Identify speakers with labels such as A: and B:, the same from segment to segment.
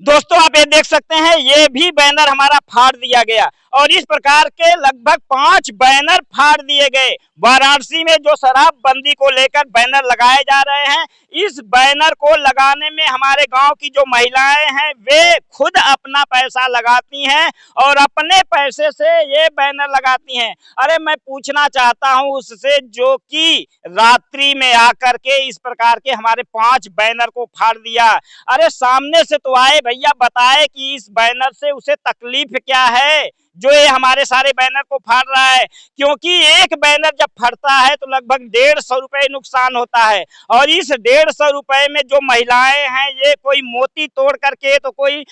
A: दोस्तों आप ये देख सकते हैं, ये भी बैनर हमारा फाड़ दिया गया और इस प्रकार के लगभग 5 बैनर फाड़ दिए गए। वाराणसी में जो शराबबंदी को लेकर बैनर लगाए जा रहे हैं, इस बैनर को लगाने में हमारे गांव की जो महिलाएं हैं वे खुद अपना पैसा लगाती हैं और अपने पैसे से ये बैनर लगाती हैं। अरे मैं पूछना चाहता हूं उससे जो कि रात्रि में आकर के इस प्रकार के हमारे 5 बैनर को फाड़ दिया। अरे सामने से तो आए भैया, बताए कि इस बैनर से उसे तकलीफ क्या है जो ये हमारे सारे बैनर को फाड़ रहा है, क्योंकि एक बैनर जब फटता है तो लगभग 150 रुपए नुकसान होता है। और इस 150 रुपए में जो महिलाएं हैं ये कोई मोती तोड़ करके तो कोई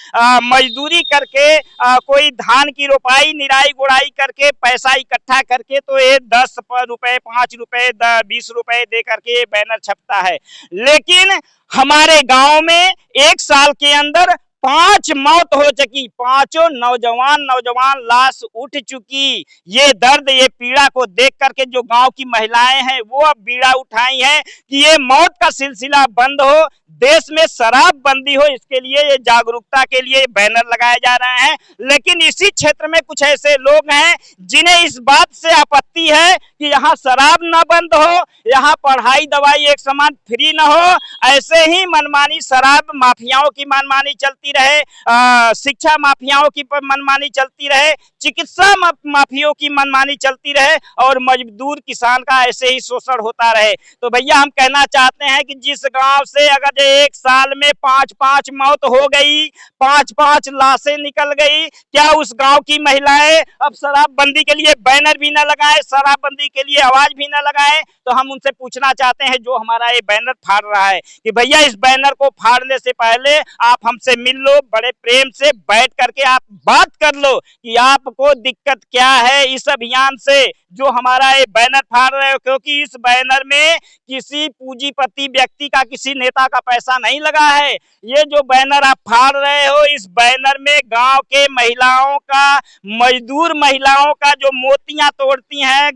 A: मजदूरी करके कोई धान की रोपाई निराई गुड़ाई करके पैसा इकट्ठा करके तो ये 10 रुपए 5 रुपए 20 रुपए दे करके ये बैनर छपता है। लेकिन हमारे गांव में 1 साल के अंदर 5 मौत हो चुकी, 5 नौजवान लाश उठ चुकी। ये दर्द, ये पीड़ा को देख करके जो गांव की महिलाएं हैं वो अब बीड़ा उठाई हैं कि ये मौत का सिलसिला बंद हो, देश में शराबबंदी हो, इसके लिए ये जागरूकता के लिए बैनर लगाए जा रहे हैं। लेकिन इसी क्षेत्र में कुछ ऐसे लोग हैं जिन्हें इस बात से आपत्ति है कि यहाँ शराब न बंद हो, यहाँ पढ़ाई दवाई एक समान फ्री न हो, ऐसे ही मनमानी शराब माफियाओं की मनमानी चलती रहे, शिक्षा माफियाओं की मनमानी चलती रहे, चिकित्सा माफियों की मनमानी चलती रहे और मजदूर किसान का ऐसे ही शोषण होता रहे। तो भैया हम कहना चाहते हैं कि जिस गांव से अगर 1 साल में 5 मौत हो गई, 5 लाशें निकल गई, क्या उस गांव की महिलाएं अब शराबबंदी के लिए बैनर भी न लगाए, शराबबंदी के लिए आवाज भी न लगाए? तो हम उनसे पूछना चाहते हैं जो हमारा ये बैनर फाड़ रहा है कि भैया इस बैनर को फाड़ने से पहले आप हमसे मिल लो, बड़े प्रेम से बैठ करके आप बात कर लो कि आपको दिक्कत क्या है इस अभियान से जो हमारा ये बैनर फाड़ रहे हो, क्योंकि इस बैनर में किसी पूंजीपति व्यक्ति का, किसी नेता का पैसा नहीं लगा है। ये जो बैनर आप फाड़ रहे हो, इस बैनर में गांव के महिलाओं का, मजदूर महिलाओं का जो मोतियां तोड़ती हैं,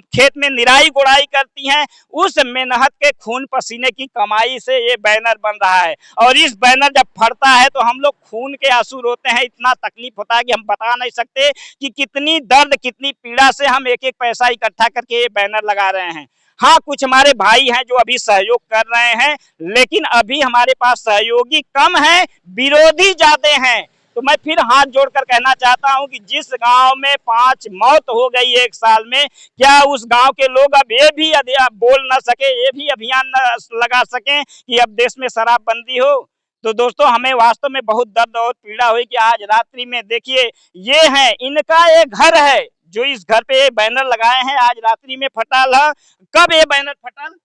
A: खेत में निराई गुड़ाई करती हैं, उस मेहनत के खून पसीने की कमाई से ये बैनर बन रहा है। और इस बैनर जब फटता है तो हम लोग खून के आंसू रोते हैं, इतना तकलीफ होता है कि हम बता नहीं सकते कि कितनी दर्द, कितनी पीड़ा से हम एक एक पैसा इकट्ठा करके ये बैनर लगा रहे हैं। हाँ, कुछ हमारे भाई हैं जो अभी सहयोग कर रहे हैं, लेकिन अभी हमारे पास सहयोगी कम है, विरोधी ज्यादा हैं। तो मैं फिर हाथ जोड़कर कहना चाहता हूं कि जिस गांव में 5 मौत हो गई 1 साल में, क्या उस गांव के लोग अब ये भी बोल न सके, ये भी अभियान न लगा सकें कि अब देश में शराबबंदी हो? तो दोस्तों हमें वास्तव में बहुत दर्द और पीड़ा हुई कि आज रात्रि में देखिए, ये है इनका एक घर है जो इस घर पे ये बैनर लगाए हैं, आज रात्रि में फटल है। कब ये बैनर फटल?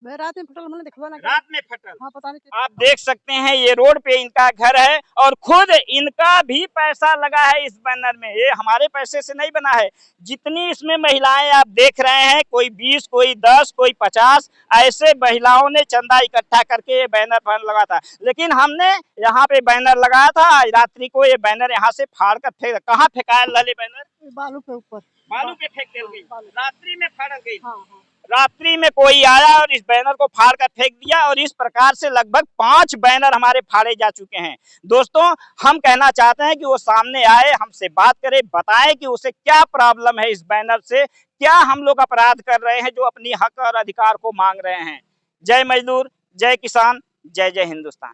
B: रात में फटल, मैंने देखा ना,
A: रात में फटल।
B: हाँ, पता नहीं।
A: आप देख सकते हैं ये रोड पे इनका घर है और खुद इनका भी पैसा लगा है इस बैनर में, ये हमारे पैसे से नहीं बना है। जितनी इसमें महिलाएं आप देख रहे हैं, कोई 20, कोई 10, कोई 50, ऐसे महिलाओं ने चंदा इकट्ठा करके ये बैनर लगा था। लेकिन हमने यहाँ पे बैनर लगाया था, आज रात्रि को ये बैनर यहाँ से फाड़ कर फेंक, कहाँ फेंकाया लले बैनर?
B: बालू पे ऊपर,
A: बालू पे फेंक गई, रात्रि में फाड़ गई।
B: हाँ।
A: रात्रि में कोई आया और इस बैनर को फाड़ कर फेंक दिया और इस प्रकार से लगभग 5 बैनर हमारे फाड़े जा चुके हैं। दोस्तों हम कहना चाहते हैं कि वो सामने आए, हमसे बात करे, बताएं कि उसे क्या प्रॉब्लम है इस बैनर से, क्या हम लोग अपराध कर रहे हैं जो अपनी हक और अधिकार को मांग रहे हैं। जय मजदूर, जय किसान, जय जय हिंदुस्तान।